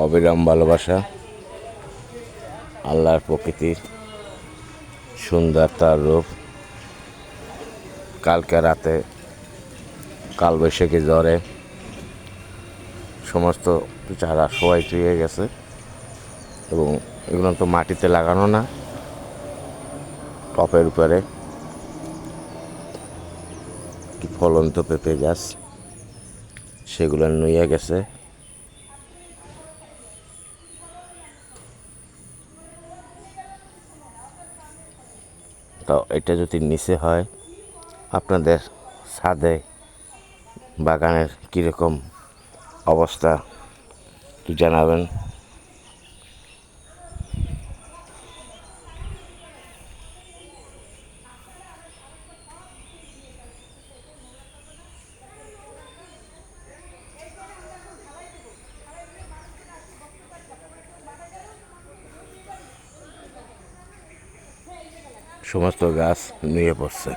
অবিরাম ভালোবাসা, আল্লাহর প্রকৃতির সুন্দর তার রূপ। কালকে রাতে কালবৈশাখী ঝড়ে সমস্ত চারা সবাই চুয়ে গেছে, এবং এগুলো তো মাটিতে লাগানো না, টপের উপরে কি ফলন্ত পেঁপে গাছ, সেগুলো নুয়ে গেছে। তো এটা যদি নিচে হয়, আপনাদের ছাদে বাগানের কীরকম অবস্থা একটু জানাবেন। সমস্ত গাছ নুয়ে পড়ছে।